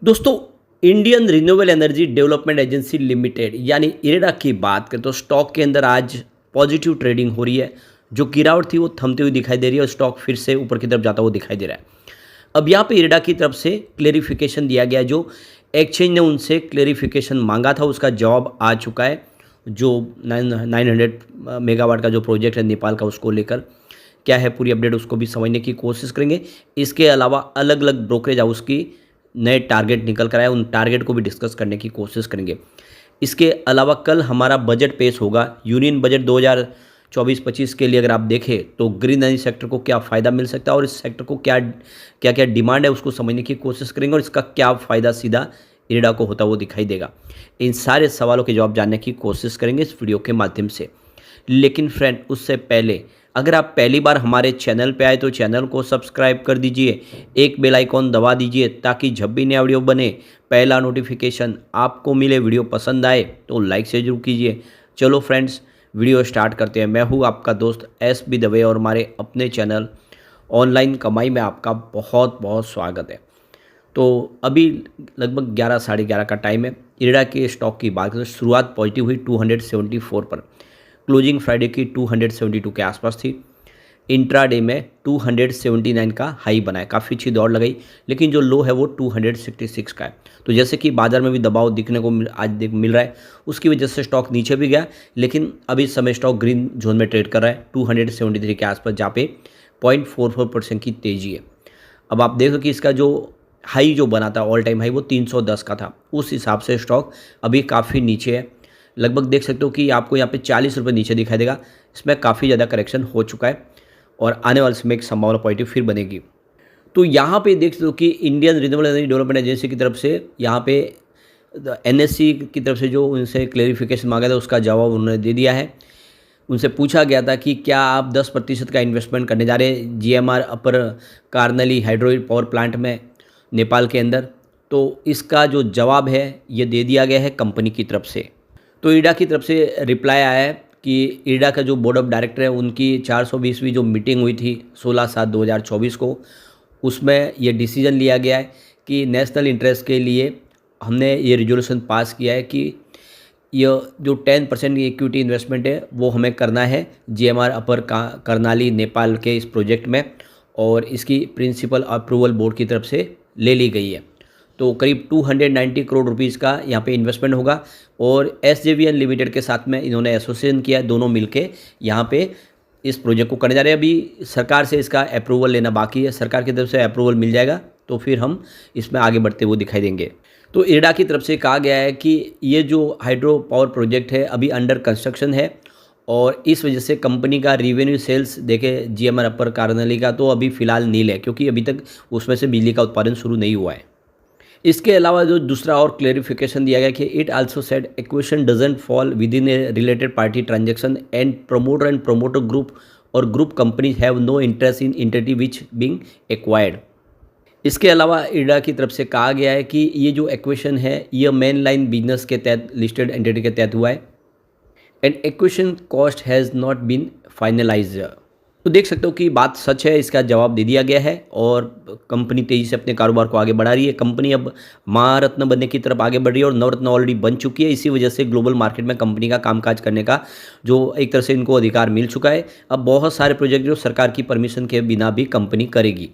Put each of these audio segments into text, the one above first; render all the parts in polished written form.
दोस्तों, Indian renewable energy development agency limited यानी इरेडा की बात करें तो स्टॉक के अंदर आज पॉजिटिव ट्रेडिंग हो रही है। जो गिरावट थी वो थमती हुई दिखाई दे रही है और स्टॉक फिर से ऊपर की तरफ जाता हुआ दिखाई दे रहा है। अब यहाँ पे इरेडा की तरफ से क्लेरिफिकेशन दिया गया है। जो एक्सचेंज ने उनसे क्लेरिफिकेशन मांगा था उसका जवाब आ चुका है। जो 900 मेगावाट का जो प्रोजेक्ट है नेपाल का, उसको लेकर क्या है पूरी अपडेट उसको भी समझने की कोशिश करेंगे। इसके अलावा अलग अलग ब्रोकरेज हाउस की नए टारगेट निकल कर आए, उन टारगेट को भी डिस्कस करने की कोशिश करेंगे। इसके अलावा कल हमारा बजट पेश होगा, यूनियन बजट 2024-25 के लिए। अगर आप देखें तो ग्रीन एनर्जी सेक्टर को क्या फ़ायदा मिल सकता है और इस सेक्टर को क्या क्या क्या डिमांड है उसको समझने की कोशिश करेंगे और इसका क्या फ़ायदा सीधा इरेडा को होता हुआ दिखाई देगा। इन सारे सवालों के जवाब जानने की कोशिश करेंगे इस वीडियो के माध्यम से। लेकिन फ्रेंड, उससे पहले अगर आप पहली बार हमारे चैनल पे आए तो चैनल को सब्सक्राइब कर दीजिए, एक बेल आइकॉन दबा दीजिए ताकि जब भी नया वीडियो बने पहला नोटिफिकेशन आपको मिले। वीडियो पसंद आए तो लाइक से जरूर कीजिए। चलो फ्रेंड्स, वीडियो स्टार्ट करते हैं। मैं हूँ आपका दोस्त SB दवे और हमारे अपने चैनल ऑनलाइन कमाई में आपका बहुत बहुत स्वागत है। तो अभी लगभग 11 साढ़े 11 का टाइम है। इरेडा के स्टॉक की बात करें तो शुरुआत पॉजिटिव हुई 274 पर, क्लोजिंग फ्राइडे की 272 के आसपास थी। इंट्राडे में 279 का हाई बनाया, काफ़ी अच्छी दौड़ लगाई, लेकिन जो लो है वो 266 का है। तो जैसे कि बाजार में भी दबाव दिखने को आज मिल रहा है, उसकी वजह से स्टॉक नीचे भी गया, लेकिन अभी इस समय स्टॉक ग्रीन जोन में ट्रेड कर रहा है 273 के आसपास, जहाँ पे 0.44% की तेज़ी है। अब आप देखो कि इसका जो हाई जो बना था, ऑल टाइम हाई, वो 310 का था। उस हिसाब से स्टॉक अभी काफ़ी नीचे है। लगभग देख सकते हो कि आपको यहाँ पे 40 रुपये नीचे दिखाई देगा। इसमें काफ़ी ज़्यादा करेक्शन हो चुका है और आने वाले समय एक संभावना पॉजिटिव फिर बनेगी। तो यहाँ पे देख सकते हो कि Indian renewable energy development agency की तरफ से यहाँ पे NSE की तरफ से जो उनसे क्लेरिफिकेशन मांगा था उसका जवाब उन्होंने दे दिया है। उनसे पूछा गया था कि क्या आप 10% का इन्वेस्टमेंट करने जा रहे हैं GMR अपर कार्नली हाइड्रो पावर प्लांट में नेपाल के अंदर। तो इसका जो जवाब है ये दे दिया गया है कंपनी की तरफ से। तो इरेडा की तरफ से रिप्लाई आया है कि इरेडा का जो बोर्ड ऑफ डायरेक्टर है उनकी 420वीं जो मीटिंग हुई थी 16/7/2024 को, उसमें ये डिसीजन लिया गया है कि नेशनल इंटरेस्ट के लिए हमने ये रिजोल्यूशन पास किया है कि यह जो 10% इक्विटी इन्वेस्टमेंट है वो हमें करना है GMR अपर कर्नाली नेपाल के इस प्रोजेक्ट में, और इसकी प्रिंसिपल अप्रूवल बोर्ड की तरफ से ले ली गई है। तो करीब 290 करोड़ रुपीज़ का यहाँ पे इन्वेस्टमेंट होगा और SJVN लिमिटेड के साथ में इन्होंने एसोसिएशन किया, दोनों मिलके यहाँ पे इस प्रोजेक्ट को करने जा रहे हैं। अभी सरकार से इसका अप्रूवल लेना बाकी है, सरकार की तरफ से अप्रूवल मिल जाएगा तो फिर हम इसमें आगे बढ़ते हुए दिखाई देंगे। तो इरेडा की तरफ से कहा गया है कि ये जो हाइड्रो पावर प्रोजेक्ट है अभी अंडर कंस्ट्रक्शन है और इस वजह से कंपनी का रिवेन्यू सेल्स देखे GMR अपर कार्नली का तो अभी फ़िलहाल नील है, क्योंकि अभी तक उसमें से बिजली का उत्पादन शुरू नहीं हुआ है। इसके अलावा जो दूसरा और क्लेरिफिकेशन दिया गया कि it also said acquisition doesn't fall within a related party transaction and promoter group और group companies have no interest in entity which being acquired. इसके अलावा इरेडा की तरफ से कहा गया है कि ये जो एक्विजिशन है ये मेन लाइन बिजनेस के तहत लिस्टेड एंटिटी के तहत हुआ है and acquisition cost has not been finalised. तो देख सकते हो कि बात सच है, इसका जवाब दे दिया गया है और कंपनी तेज़ी से अपने कारोबार को आगे बढ़ा रही है। कंपनी अब महारत्न बनने की तरफ आगे बढ़ रही है और नवरत्न ऑलरेडी बन चुकी है। इसी वजह से ग्लोबल मार्केट में कंपनी का कामकाज करने का जो एक तरह से इनको अधिकार मिल चुका है। अब बहुत सारे प्रोजेक्ट जो सरकार की परमिशन के बिना भी कंपनी करेगी।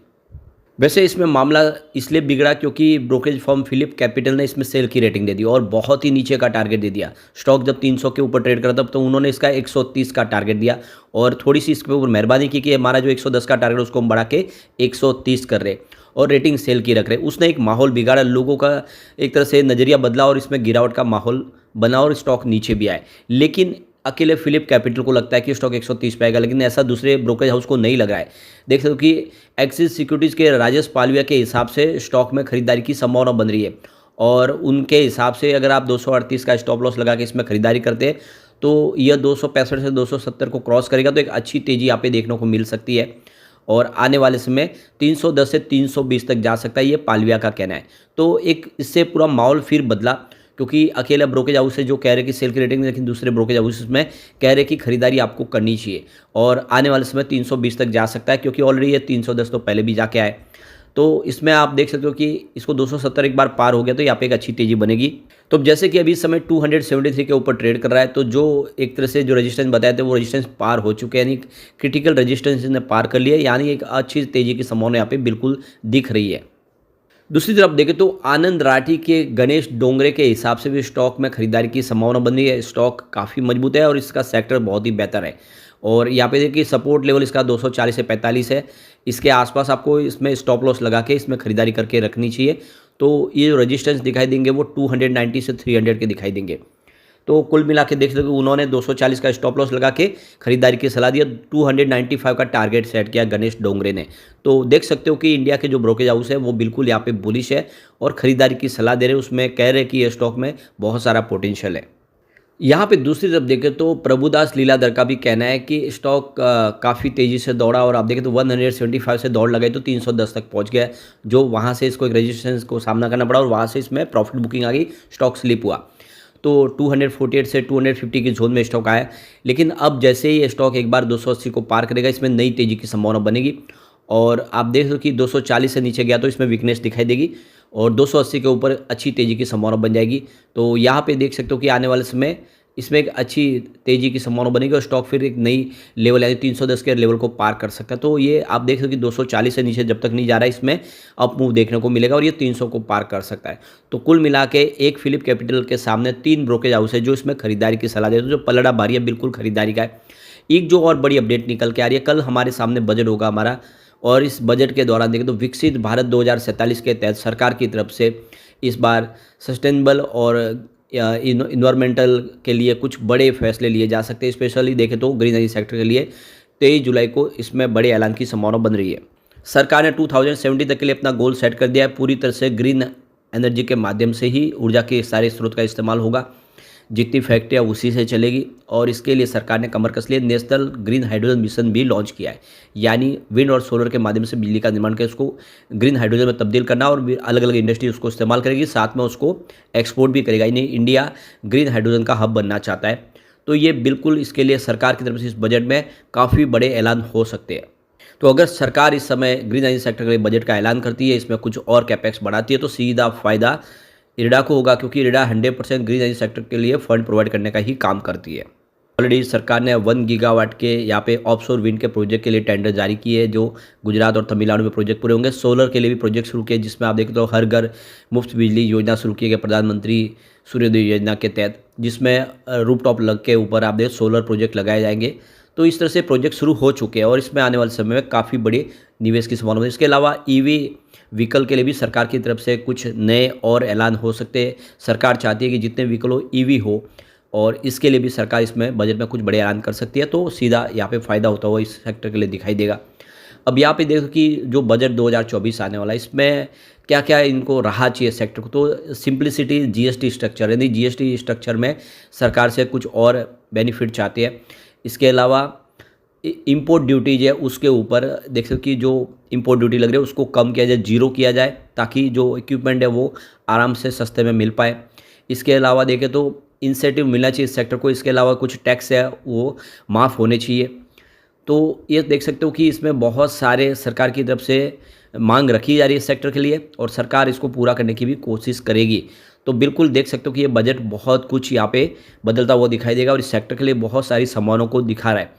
वैसे इसमें मामला इसलिए बिगड़ा क्योंकि ब्रोकरेज फर्म फिलिप कैपिटल ने इसमें सेल की रेटिंग दे दी और बहुत ही नीचे का टारगेट दे दिया। स्टॉक जब 300 के ऊपर ट्रेड करा तब तो उन्होंने इसका 130 का टारगेट दिया और थोड़ी सी इसके ऊपर मेहरबानी की कि हमारा जो 110 का टारगेट उसको हम बढ़ा के 130 कर रहे और रेटिंग सेल की रख रहे। उसने एक माहौल बिगाड़ा, लोगों का एक तरह से नज़रिया बदला और इसमें गिरावट का माहौल बना और स्टॉक नीचे भी आए। लेकिन अकेले फिलिप कैपिटल को लगता है कि स्टॉक 130 पे आएगा, लेकिन ऐसा दूसरे ब्रोकरेज हाउस को नहीं लग रहा है। देख सकते हो कि एक्सिस सिक्योरिटीज़ के राजेश पालविया के हिसाब से स्टॉक में खरीदारी की संभावना बन रही है और उनके हिसाब से अगर आप 238 का स्टॉप लॉस लगा के इसमें खरीदारी करते हैं तो यह 265 से 270 को क्रॉस करेगा, तो एक अच्छी तेज़ी यहाँ पे देखने को मिल सकती है और आने वाले समय 310 से 320 तक जा सकता है, ये पालविया का कहना है। तो एक इससे पूरा माहौल फिर बदला क्योंकि अकेला ब्रोकरेज हाउस से जो कह रहे कि सेल की रेटिंग, लेकिन दूसरे ब्रोकरेज हाउस में कह रहे कि खरीदारी आपको करनी चाहिए और आने वाले समय 320 तक जा सकता है, क्योंकि ऑलरेडी ये 310 तो पहले भी जाके आए। तो इसमें आप देख सकते हो कि इसको 270 एक बार पार हो गया तो यहाँ पे एक अच्छी तेज़ी बनेगी। तो अब जैसे कि अभी इस समय 273 के ऊपर ट्रेड कर रहा है, तो जो एक तरह से जो रेजिस्टेंस बताए थे वो रेजिस्टेंस पार हो चुके हैं, यानी क्रिटिकल रेजिस्टेंस ने पार कर लिया, यानी एक अच्छी तेज़ी की संभावना यहाँ पे बिल्कुल दिख रही है। दूसरी तरफ देखें तो आनंद राठी के गणेश डोंगरे के हिसाब से भी स्टॉक में खरीदारी की संभावना बन रही है। स्टॉक काफ़ी मजबूत है और इसका सेक्टर बहुत ही बेहतर है। और यहाँ पे देखिए सपोर्ट लेवल इसका 240 से 45 है। इसके आसपास आपको इसमें स्टॉप लॉस लगा के इसमें खरीदारी करके रखनी चाहिए। तो ये जो रजिस्टेंस दिखाई देंगे वो 290 से 300 के दिखाई देंगे। तो कुल मिला के देख सकते हो उन्होंने 240 का स्टॉप लॉस लगा के खरीदारी की सलाह दिया, 295 का टारगेट सेट किया गणेश डोंगरे ने। तो देख सकते हो कि इंडिया के जो ब्रोकेज हाउस है वो बिल्कुल यहाँ पे बुलिश है और खरीदारी की सलाह दे रहे हैं, उसमें कह रहे हैं कि ये स्टॉक में बहुत सारा पोटेंशियल है। यहाँ पे दूसरी तरफ देखें तो प्रभुदास लीलाधर का भी कहना है कि स्टॉक काफ़ी तेज़ी से दौड़ा और आप देखें तो 175 से दौड़ लगाई तो 310 तक पहुँच गया, जो वहाँ से इसको एक रेजिस्टेंस को सामना करना पड़ा और वहाँ से इसमें प्रॉफिट बुकिंग आ गई, स्टॉक स्लिप हुआ। तो 248 से 250 की जोन में स्टॉक आया, लेकिन अब जैसे ही ये स्टॉक एक बार 280 को पार करेगा इसमें नई तेज़ी की संभावना बनेगी और आप देख लो कि 240 से नीचे गया तो इसमें वीकनेस दिखाई देगी और 280 के ऊपर अच्छी तेज़ी की संभावना बन जाएगी। तो यहाँ पे देख सकते हो कि आने वाले समय इसमें एक अच्छी तेज़ी की संभावना बनेगी और स्टॉक फिर एक नई लेवल यानी 310 के लेवल को पार कर सकता है। तो ये आप देख सकते हो कि 240 से नीचे जब तक नहीं जा रहा है इसमें अप मूव देखने को मिलेगा और ये 300 को पार कर सकता है। तो कुल मिला के एक फिलिप कैपिटल के सामने 3 ब्रोकेज हाउस है जो इसमें खरीदारी की सलाह देते हैं, जो पलड़ा भारी है बिल्कुल खरीदारी का है। एक जो और बड़ी अपडेट निकल के आ रही है, कल हमारे सामने बजट होगा हमारा और इस बजट के दौरान देखें तो विकसित भारत 2047 के तहत सरकार की तरफ से इस बार सस्टेनेबल और इन्वायरमेंटल के लिए कुछ बड़े फैसले लिए जा सकते हैं। स्पेशली देखें तो ग्रीन एनर्जी सेक्टर के लिए 23 जुलाई को इसमें बड़े ऐलान की संभावना बन रही है। सरकार ने 2070 तक के लिए अपना गोल सेट कर दिया है, पूरी तरह से ग्रीन एनर्जी के माध्यम से ही ऊर्जा के सारे स्रोत का इस्तेमाल होगा, जितनी फैक्ट्रियाँ उसी से चलेगी और इसके लिए सरकार ने कमर कस ली है। नेशनल ग्रीन हाइड्रोजन मिशन भी लॉन्च किया है, यानी विंड और सोलर के माध्यम से बिजली का निर्माण कर उसको ग्रीन हाइड्रोजन में तब्दील करना और अलग अलग इंडस्ट्री उसको इस्तेमाल करेगी, साथ में उसको एक्सपोर्ट भी करेगा। यानी इंडिया ग्रीन हाइड्रोजन का हब बनना चाहता है। तो ये बिल्कुल इसके लिए सरकार की तरफ से इस बजट में काफ़ी बड़े ऐलान हो सकते हैं। तो अगर सरकार इस समय ग्रीन एनर्जी सेक्टर के लिए बजट का ऐलान करती है, इसमें कुछ और कैपेक्स बढ़ाती है तो सीधा फायदा इरडा को होगा, क्योंकि इरडा 100% ग्रीन एनर्जी सेक्टर के लिए फंड प्रोवाइड करने का ही काम करती है। ऑलरेडी सरकार ने 1 गीगावाट के यहाँ पे ऑफशोर विंड के प्रोजेक्ट के लिए टेंडर जारी किए, जो गुजरात और तमिलनाडु में प्रोजेक्ट पूरे होंगे। सोलर के लिए भी प्रोजेक्ट शुरू किए, जिसमें आप देखें तो हर घर मुफ्त बिजली योजना शुरू की गई प्रधानमंत्री सूर्योदय योजना के तहत, जिसमें रूफटॉप लग के ऊपर आप देखें सोलर प्रोजेक्ट लगाए जाएंगे। तो इस तरह से प्रोजेक्ट शुरू हो चुके हैं और इसमें आने वाले समय में काफ़ी बड़ी निवेश की संभावना है। इसके अलावा ईवी व्हीकल के लिए भी सरकार की तरफ से कुछ नए और ऐलान हो सकते हैं। सरकार चाहती है कि जितने व्हीकल हो ईवी हो और इसके लिए भी सरकार इसमें बजट में कुछ बड़े ऐलान कर सकती है, तो सीधा यहाँ पे फ़ायदा होता हुआ इस सेक्टर के लिए दिखाई देगा। अब यहाँ पे देखो कि जो बजट 2024 आने वाला है इसमें क्या क्या इनको राह चाहिए सेक्टर को। तो सिंप्लिसिटी जीएसटी स्ट्रक्चर, यानी जीएसटी स्ट्रक्चर में सरकार से कुछ और बेनिफिट चाहती है। इसके अलावा इंपोर्ट ड्यूटीज है उसके ऊपर देख सकते कि जो इंपोर्ट ड्यूटी लग रही है उसको कम किया जाए, जीरो किया जाए, ताकि जो इक्विपमेंट है वो आराम से सस्ते में मिल पाए। इसके अलावा देखें तो इंसेंटिव मिलना चाहिए इस सेक्टर को। इसके अलावा कुछ टैक्स है वो माफ़ होने चाहिए। तो ये देख सकते हो कि इसमें बहुत सारे सरकार की तरफ से मांग रखी जा रही है इस सेक्टर के लिए और सरकार इसको पूरा करने की भी कोशिश करेगी। तो बिल्कुल देख सकते हो कि ये बजट बहुत कुछ यहाँ पे बदलता हुआ दिखाई देगा और इस सेक्टर के लिए बहुत सारी संभावनाओं को दिखा रहा है।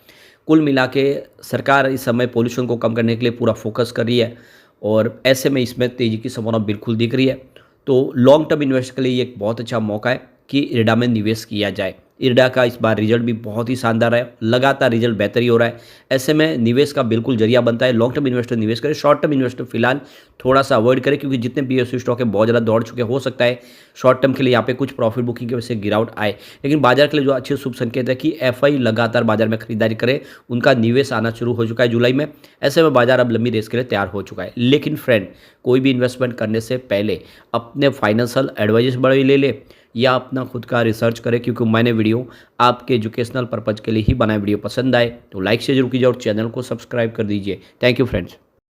कुल मिला के सरकार इस समय पोल्यूशन को कम करने के लिए पूरा फोकस कर रही है और ऐसे में इसमें तेज़ी की संभावना बिल्कुल दिख रही है। तो लॉन्ग टर्म इन्वेस्टर के लिए ये एक बहुत अच्छा मौका है कि इरडा में निवेश किया जाए। इरडा का इस बार रिजल्ट भी बहुत ही शानदार है, लगातार रिजल्ट बेहतर ही हो रहा है। ऐसे में निवेश का बिल्कुल जरिया बनता है। लॉन्ग टर्म इन्वेस्टर निवेश करें, शॉर्ट टर्म इन्वेस्टर फिलहाल थोड़ा सा अवॉइड करें, क्योंकि जितने पीएसयू स्टॉक है बहुत ज़्यादा दौड़ चुके, हो सकता है शॉर्ट टर्म के लिए यहाँ पे कुछ प्रॉफिट बुकिंग की वजह से गिरावट आए। लेकिन बाजार के लिए जो अच्छे शुभ संकेत है कि एफआई लगातार बाजार में खरीदारी करे, उनका निवेश आना शुरू हो चुका है जुलाई में। ऐसे में बाजार अब लंबी रेस के लिए तैयार हो चुका है। लेकिन फ्रेंड, कोई भी इन्वेस्टमेंट करने से पहले अपने फाइनेंशियल एडवाइजर्स बड़े ले ले या अपना खुद का रिसर्च करें, क्योंकि मैंने वीडियो आपके एजुकेशनल पर्पज़ के लिए ही बनाया। वीडियो पसंद आए तो लाइक से जरूर कीजिए और चैनल को सब्सक्राइब कर दीजिए। Thank you friends.